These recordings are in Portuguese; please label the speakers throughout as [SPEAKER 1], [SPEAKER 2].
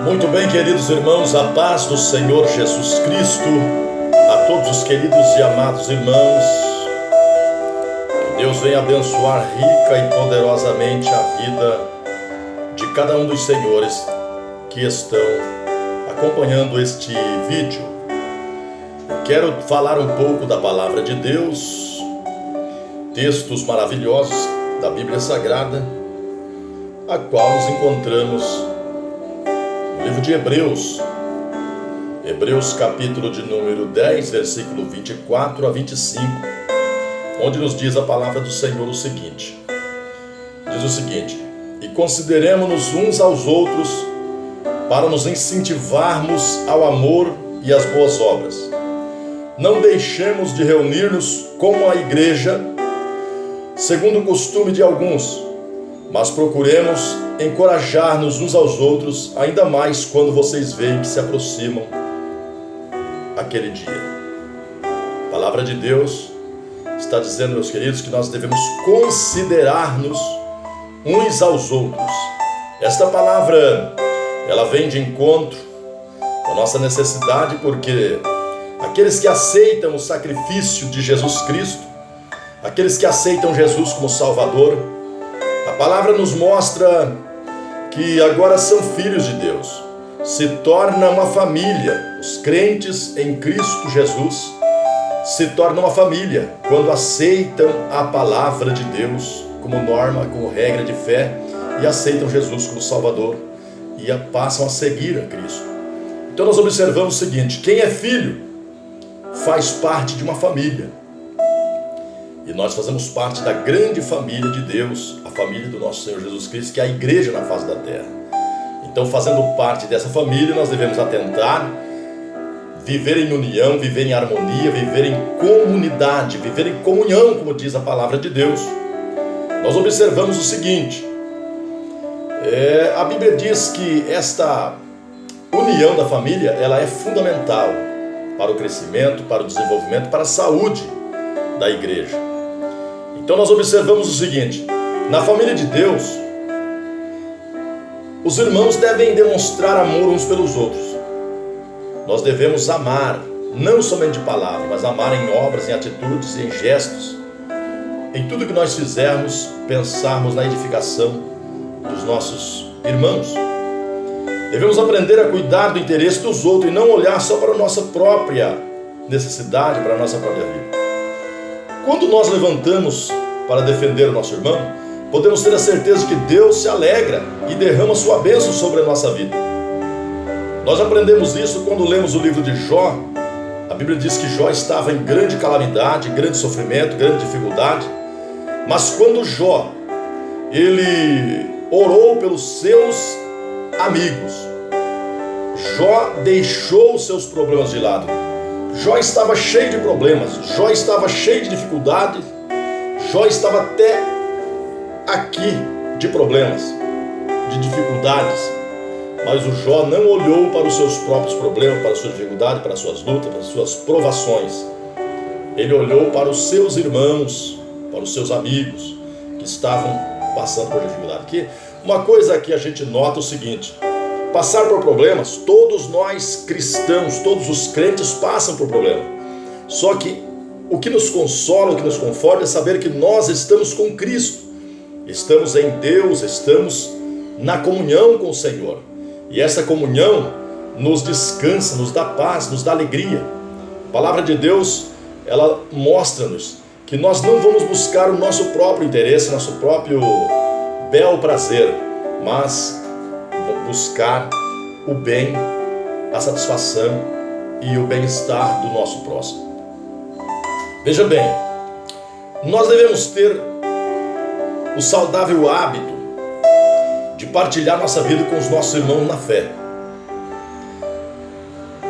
[SPEAKER 1] Muito bem, queridos irmãos, a paz do Senhor Jesus Cristo, a todos os queridos e amados irmãos, que Deus venha abençoar rica e poderosamente a vida de cada um dos senhores que estão acompanhando este vídeo. Quero falar um pouco da palavra de Deus, textos maravilhosos da Bíblia Sagrada, a qual nos encontramos no livro de Hebreus, capítulo de número 10, versículo 24 a 25, onde nos diz a palavra do Senhor o seguinte: diz o seguinte: e consideremos-nos uns aos outros para nos incentivarmos ao amor e às boas obras. Não deixemos de reunir-nos como a igreja, segundo o costume de alguns, mas procuremos encorajar-nos uns aos outros, ainda mais quando vocês veem que se aproximam aquele dia. A palavra de Deus está dizendo, meus queridos, que nós devemos considerar-nos uns aos outros. Esta palavra, ela vem de encontro com a nossa necessidade, porque aqueles que aceitam o sacrifício de Jesus Cristo, aqueles que aceitam Jesus como Salvador, a palavra nos mostra que agora são filhos de Deus, se torna uma família. Os crentes em Cristo Jesus se tornam uma família quando aceitam a palavra de Deus como norma, como regra de fé, e aceitam Jesus como Salvador e passam a seguir a Cristo. Então nós observamos o seguinte: quem é filho faz parte de uma família. E nós fazemos parte da grande família de Deus, a família do nosso Senhor Jesus Cristo, que é a igreja na face da terra. Então, fazendo parte dessa família, nós devemos atentar, viver em união, viver em harmonia, viver em comunidade, viver em comunhão, como diz a palavra de Deus. Nós observamos o seguinte: a Bíblia diz que esta união da família, ela é fundamental para o crescimento, para o desenvolvimento, para a saúde da igreja. Então nós observamos o seguinte: na família de Deus, os irmãos devem demonstrar amor uns pelos outros. Nós devemos amar, não somente de palavra, mas amar em obras, em atitudes, em gestos, em tudo que nós fizermos, pensarmos na edificação dos nossos irmãos. Devemos aprender a cuidar do interesse dos outros e não olhar só para a nossa própria necessidade, para a nossa própria vida. Quando nós levantamos para defender o nosso irmão, podemos ter a certeza que Deus se alegra e derrama sua bênção sobre a nossa vida. Nós aprendemos isso quando lemos o livro de Jó. A Bíblia diz que Jó estava em grande calamidade, grande sofrimento, grande dificuldade. Mas quando Jó, ele orou pelos seus amigos, Jó deixou os seus problemas de lado. Jó estava cheio de problemas, Jó estava cheio de dificuldades, Jó estava até aqui de problemas, de dificuldades. Mas o Jó não olhou para os seus próprios problemas, para as suas dificuldades, para as suas lutas, para as suas provações. Ele olhou para os seus irmãos, para os seus amigos que estavam passando por dificuldade. Aqui, uma coisa que a gente nota é o seguinte: passar por problemas, todos nós cristãos, todos os crentes passam por problemas. Só que o que nos consola, o que nos conforta é saber que nós estamos com Cristo. Estamos em Deus, estamos na comunhão com o Senhor. E essa comunhão nos descansa, nos dá paz, nos dá alegria. A palavra de Deus, ela mostra-nos que nós não vamos buscar o nosso próprio interesse, nosso próprio bel prazer, mas buscar o bem, a satisfação e o bem-estar do nosso próximo. Veja bem, nós devemos ter o saudável hábito de partilhar nossa vida com os nossos irmãos na fé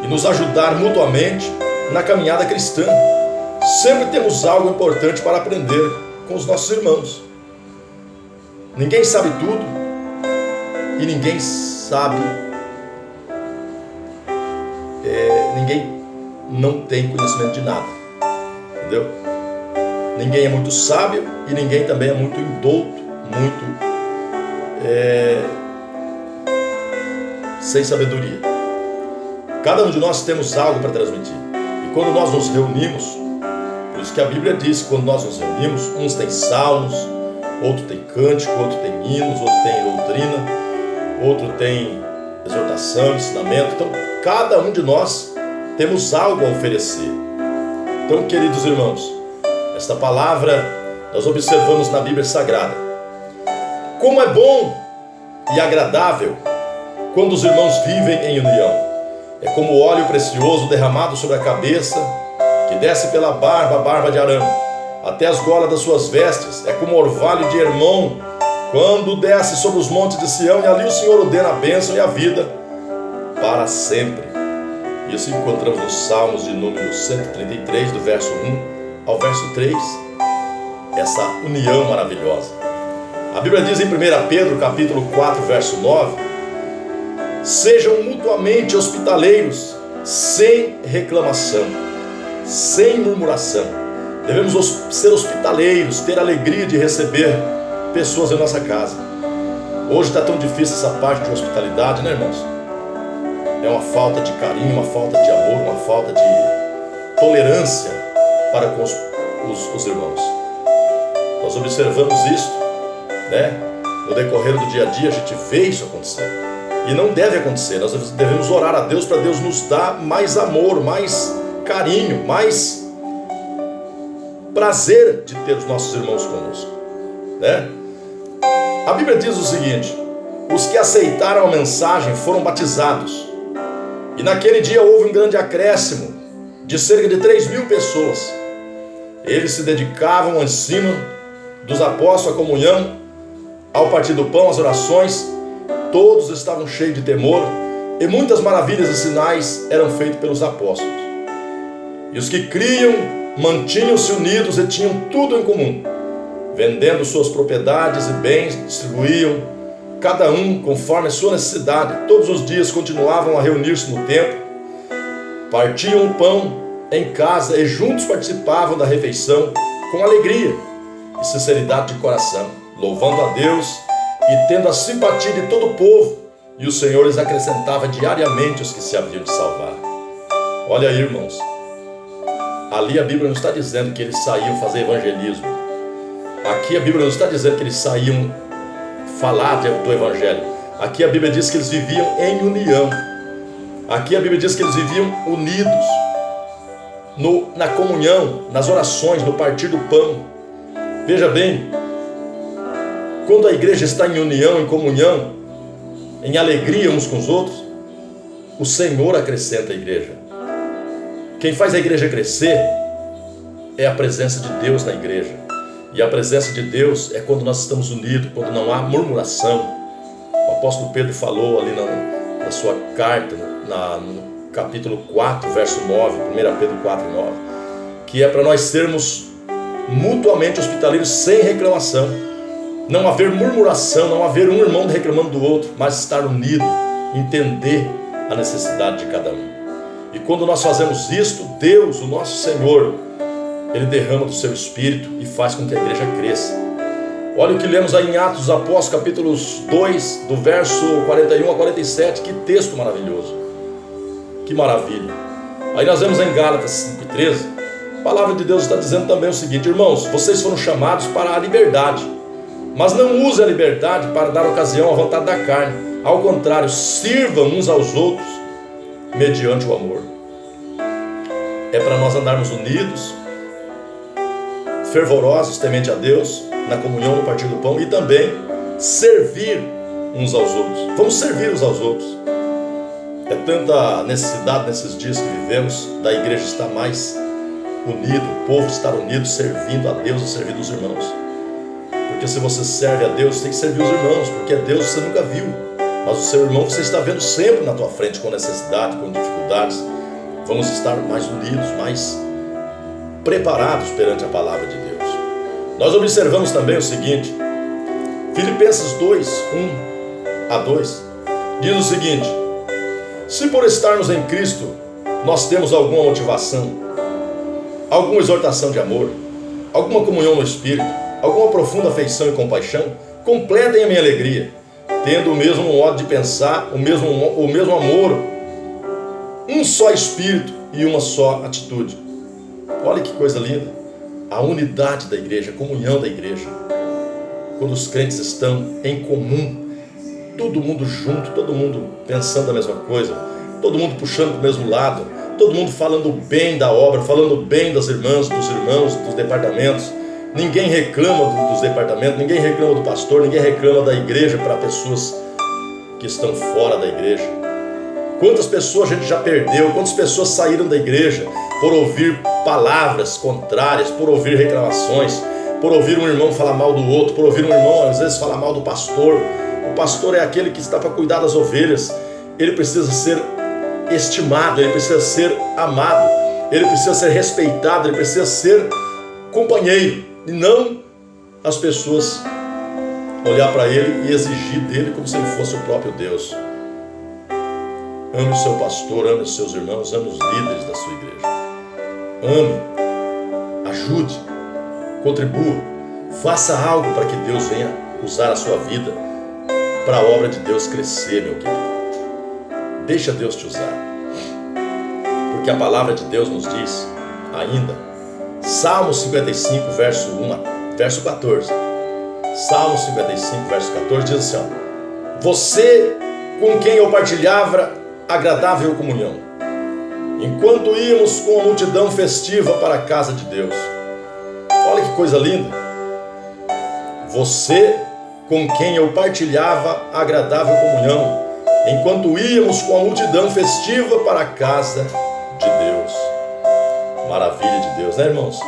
[SPEAKER 1] e nos ajudar mutuamente na caminhada cristã. Sempre temos algo importante para aprender com os nossos irmãos. Ninguém sabe tudo e ninguém não tem conhecimento de nada, entendeu? Ninguém é muito sábio e ninguém também é muito indouto, muito sem sabedoria. Cada um de nós temos algo para transmitir. E quando nós nos reunimos, por isso que a Bíblia diz que quando nós nos reunimos, uns têm salmos, outro tem cântico, outro tem hinos, outro tem doutrina, outro tem exortação, ensinamento. Então, cada um de nós temos algo a oferecer. Então, queridos irmãos, esta palavra nós observamos na Bíblia Sagrada. Como é bom e agradável quando os irmãos vivem em união. É como óleo precioso derramado sobre a cabeça, que desce pela barba, a barba de Arão, até as golas das suas vestes. É como orvalho de Hermon, quando desce sobre os montes de Sião, e ali o Senhor ordena a bênção e a vida para sempre. Isso encontramos nos Salmos de número 133, do verso 1 ao verso 3. Essa união maravilhosa. A Bíblia diz em 1 Pedro, capítulo 4, verso 9, sejam mutuamente hospitaleiros, sem reclamação, sem murmuração. Devemos ser hospitaleiros, ter alegria de receber pessoas em nossa casa. Hoje está tão difícil essa parte de hospitalidade, né, irmãos? É uma falta de carinho, uma falta de amor, uma falta de tolerância para com os irmãos. Nós observamos isso, né? No decorrer do dia a dia a gente vê isso acontecer. E não deve acontecer. Nós devemos orar a Deus para Deus nos dar mais amor, mais carinho, mais prazer de ter os nossos irmãos conosco, né? A Bíblia diz o seguinte: os que aceitaram a mensagem foram batizados. E naquele dia houve um grande acréscimo de cerca de 3.000 pessoas. Eles se dedicavam ao ensino dos apóstolos, à comunhão, ao partir do pão, às orações. Todos estavam cheios de temor, e muitas maravilhas e sinais eram feitos pelos apóstolos. E os que criam mantinham-se unidos e tinham tudo em comum. Vendendo suas propriedades e bens, distribuíam, cada um conforme a sua necessidade. Todos os dias continuavam a reunir-se no templo, partiam o pão em casa e juntos participavam da refeição com alegria e sinceridade de coração, louvando a Deus e tendo a simpatia de todo o povo, e o Senhor lhes acrescentava diariamente os que se haviam de salvar. Olha aí, irmãos, ali a Bíblia não está dizendo que eles saíam fazer evangelismo. Aqui a Bíblia não está dizendo que eles saíam falar do Evangelho. Aqui a Bíblia diz que eles viviam em união. Aqui a Bíblia diz que eles viviam unidos na comunhão, nas orações, no partir do pão. Veja bem, quando a igreja está em união, em comunhão, em alegria uns com os outros, o Senhor acrescenta a igreja. Quem faz a igreja crescer é a presença de Deus na igreja. E a presença de Deus é quando nós estamos unidos, quando não há murmuração. O apóstolo Pedro falou ali na sua carta, no capítulo 4, verso 9, 1 Pedro 4, 9, que é para nós sermos mutuamente hospitaleiros sem reclamação. Não haver murmuração, não haver um irmão reclamando do outro, mas estar unido, entender a necessidade de cada um. E quando nós fazemos isto, Deus, o nosso Senhor, Ele derrama do seu Espírito e faz com que a igreja cresça. Olha o que lemos aí em Atos dos Apóstolos, capítulos 2, do verso 41 a 47, que texto maravilhoso, que maravilha. Aí nós vemos em Gálatas 5:13, a palavra de Deus está dizendo também o seguinte: irmãos, vocês foram chamados para a liberdade, mas não usem a liberdade para dar ocasião à vontade da carne. Ao contrário, sirvam uns aos outros mediante o amor. É para nós andarmos unidos, fervorosos, temente a Deus, na comunhão, no partir do pão, e também servir uns aos outros. Vamos servir uns aos outros. É tanta necessidade nesses dias que vivemos da igreja estar mais unida, o povo estar unido, servindo a Deus e servindo os irmãos. Porque se você serve a Deus, tem que servir os irmãos, porque Deus você nunca viu, mas o seu irmão você está vendo sempre na tua frente, com necessidade, com dificuldades. Vamos estar mais unidos, mais preparados perante a palavra de Deus. Nós observamos também o seguinte: Filipenses 2, 1 a 2 diz o seguinte: se por estarmos em Cristo nós temos alguma motivação, alguma exortação de amor, alguma comunhão no Espírito, alguma profunda afeição e compaixão, completem a minha alegria, tendo o mesmo modo de pensar, o mesmo amor, um só espírito e uma só atitude. Olha que coisa linda, a unidade da igreja, a comunhão da igreja, quando os crentes estão em comum, todo mundo junto, todo mundo pensando a mesma coisa, todo mundo puxando para o mesmo lado, todo mundo falando bem da obra, falando bem das irmãs, dos irmãos, dos departamentos. Ninguém reclama dos departamentos, ninguém reclama do pastor, ninguém reclama da igreja para pessoas que estão fora da igreja. Quantas pessoas a gente já perdeu, quantas pessoas saíram da igreja por ouvir palavras contrárias, por ouvir reclamações, por ouvir um irmão falar mal do outro, por ouvir um irmão às vezes falar mal do pastor. O pastor é aquele que está para cuidar das ovelhas, ele precisa ser estimado, ele precisa ser amado, ele precisa ser respeitado, ele precisa ser companheiro, e não as pessoas olhar para ele e exigir dele como se ele fosse o próprio Deus. Ame o seu pastor, ame os seus irmãos, ame os líderes da sua igreja. Ame, ajude, contribua, faça algo para que Deus venha usar a sua vida para a obra de Deus crescer, meu querido. Deixa Deus te usar, porque a palavra de Deus nos diz ainda, Salmo 55, verso 14. Salmo 55, verso 14 diz assim, ó, você com quem eu partilhava agradável comunhão, enquanto íamos com a multidão festiva para a casa de Deus. Olha que coisa linda. Você com quem eu partilhava agradável comunhão, enquanto íamos com a multidão festiva para a casa de Deus. Maravilha de Deus, né, irmãos?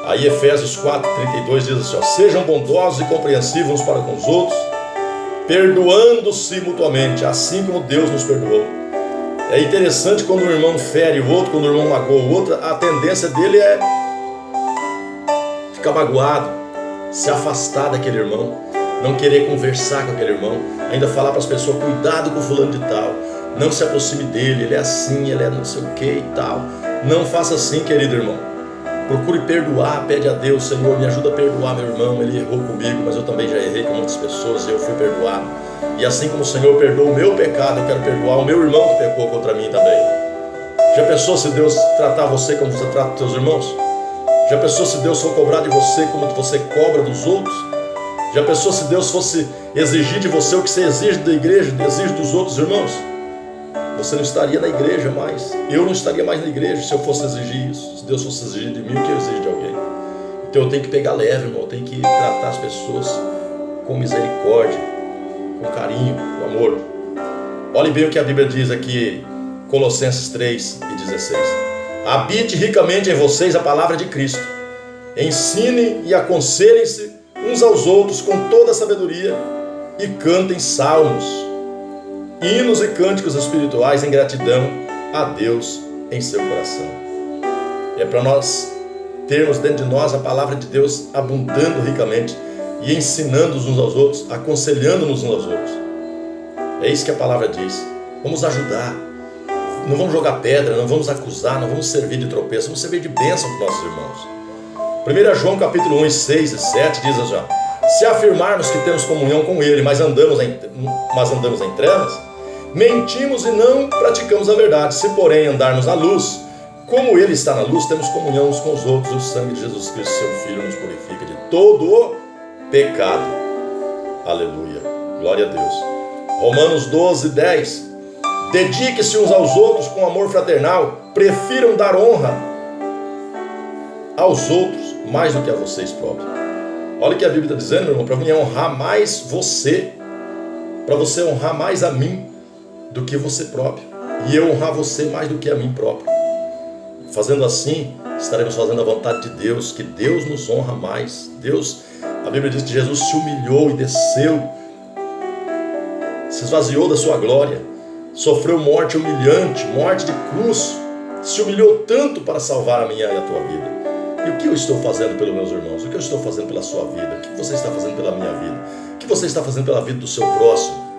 [SPEAKER 1] Aí Efésios 4:32 diz assim, ó, sejam bondosos e compreensivos uns para com os outros, perdoando-se mutuamente, assim como Deus nos perdoou. É interessante quando o irmão fere o outro, quando o irmão magoa o outro, a tendência dele é ficar magoado, se afastar daquele irmão, não querer conversar com aquele irmão, ainda falar para as pessoas, cuidado com o fulano de tal, não se aproxime dele, ele é assim, ele é não sei o que e tal. Não faça assim, querido irmão. Procure perdoar, pede a Deus, Senhor, me ajuda a perdoar meu irmão, ele errou comigo, mas eu também já errei com muitas pessoas e eu fui perdoado. E assim como o Senhor perdoa o meu pecado, eu quero perdoar o meu irmão que pecou contra mim também. Já pensou se Deus tratar você como você trata os teus irmãos? Já pensou se Deus for cobrar de você como você cobra dos outros? Já pensou se Deus fosse exigir de você o que você exige da igreja, exige dos outros irmãos? Você não estaria na igreja mais. Eu não estaria mais na igreja se eu fosse exigir isso. Se Deus fosse exigir de mim, o que eu exijo de alguém? Então eu tenho que pegar leve, irmão. Eu tenho que tratar as pessoas com misericórdia, com carinho, com amor. Olhe bem o que a Bíblia diz aqui, Colossenses 3:16. Habite ricamente em vocês a palavra de Cristo. Ensinem e aconselhem-se uns aos outros com toda a sabedoria e cantem salmos, hinos e cânticos espirituais em gratidão a Deus em seu coração. É para nós termos dentro de nós a palavra de Deus abundando ricamente e ensinando-nos uns aos outros, aconselhando-nos uns aos outros. É isso que a palavra diz. Vamos ajudar, não vamos jogar pedra, não vamos acusar, não vamos servir de tropeço, vamos servir de bênção para os nossos irmãos. 1 João capítulo 1, 6 e 7 diz assim, se afirmarmos que temos comunhão com Ele, mas andamos em trevas, mentimos e não praticamos a verdade. Se porém andarmos na luz, como Ele está na luz, temos comunhão uns com os outros, e o sangue de Jesus Cristo, seu Filho, nos purifica de todo o pecado. Aleluia, glória a Deus. Romanos 12:10. Dedique-se uns aos outros com amor fraternal, prefiram dar honra aos outros mais do que a vocês próprios. Olha o que a Bíblia está dizendo, meu irmão, para mim é honrar mais você, para você honrar mais a mim do que você próprio, e eu honrar você mais do que a mim próprio. Fazendo assim, estaremos fazendo a vontade de Deus, que Deus nos honra mais. Deus, a Bíblia diz que Jesus se humilhou e desceu, se esvaziou da sua glória, sofreu morte humilhante, morte de cruz, se humilhou tanto para salvar a minha e a tua vida. E o que eu estou fazendo pelos meus irmãos? O que eu estou fazendo pela sua vida? O que você está fazendo pela minha vida? O que você está fazendo pela vida do seu próximo?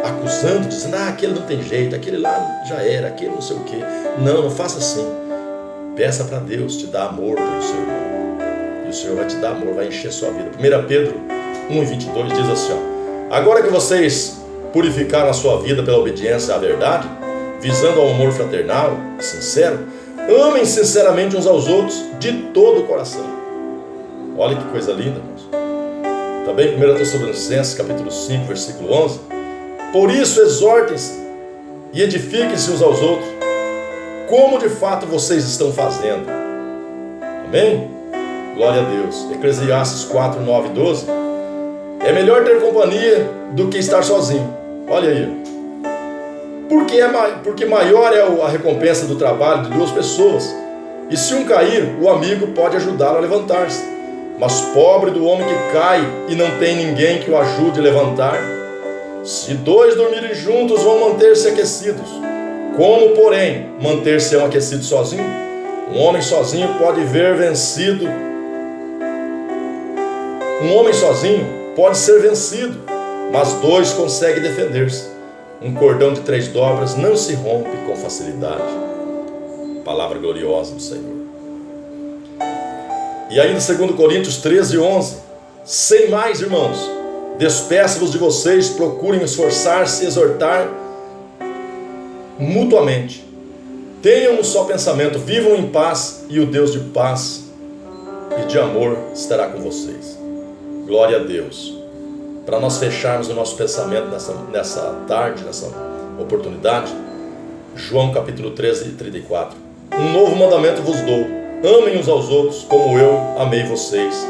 [SPEAKER 1] Acusando, dizendo, aquele não tem jeito, aquele lá já era, aquele não sei o quê. Não, não faça assim. Peça para Deus te dar amor pelo seu irmão. E o Senhor vai te dar amor, vai encher sua vida. 1 Pedro 1:22 diz assim, Agora que vocês purificaram a sua vida pela obediência à verdade, visando ao amor fraternal, sincero, amem sinceramente uns aos outros de todo o coração. Olha que coisa linda, irmãos. Também 1 Tessalonicenses, capítulo 5, versículo 11. Por isso exortem-se e edifiquem-se uns aos outros, como de fato vocês estão fazendo. Amém? Glória a Deus. Eclesiastes 4, 9 e 12. É melhor ter companhia do que estar sozinho. Olha aí. Porque maior é a recompensa do trabalho de duas pessoas. E se um cair, o amigo pode ajudá-lo a levantar-se. Mas pobre do homem que cai e não tem ninguém que o ajude a levantar. Se dois dormirem juntos, vão manter-se aquecidos. Como, porém, manter-se aquecido sozinho? Um homem sozinho pode ser vencido, mas dois conseguem defender-se. Um cordão de 3 dobras não se rompe com facilidade. Palavra gloriosa do Senhor. E ainda 2 Coríntios 13, 11. Sem mais, irmãos, despeço-vos de vocês, procurem esforçar-se e exortar mutuamente. Tenham um só pensamento, vivam em paz, e o Deus de paz e de amor estará com vocês. Glória a Deus. Para nós fecharmos o nosso pensamento nessa tarde, nessa oportunidade, João capítulo 13, 34. Um novo mandamento vos dou: amem uns aos outros como eu amei vocês.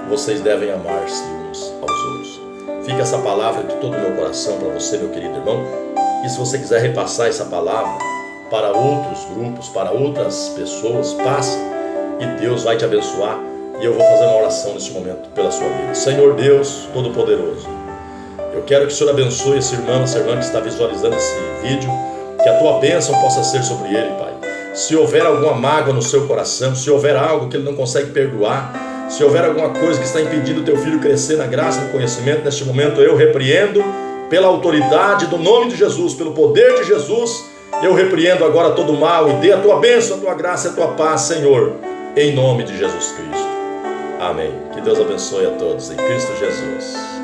[SPEAKER 1] Vocês devem amar-se uns aos outros. Fica essa palavra de todo o meu coração para você, meu querido irmão. E se você quiser repassar essa palavra para outros grupos, para outras pessoas, passe, e Deus vai te abençoar. E eu vou fazer uma oração nesse momento pela sua vida. Senhor Deus Todo-Poderoso, eu quero que o Senhor abençoe esse irmão, essa irmã que está visualizando esse vídeo, que a tua bênção possa ser sobre ele, Pai. Se houver alguma mágoa no seu coração, se houver algo que ele não consegue perdoar, se houver alguma coisa que está impedindo o teu filho crescer na graça e no conhecimento, neste momento eu repreendo pela autoridade do nome de Jesus, pelo poder de Jesus, eu repreendo agora todo o mal e dê a tua bênção, a tua graça e a tua paz, Senhor, em nome de Jesus Cristo. Amém. Que Deus abençoe a todos em Cristo Jesus.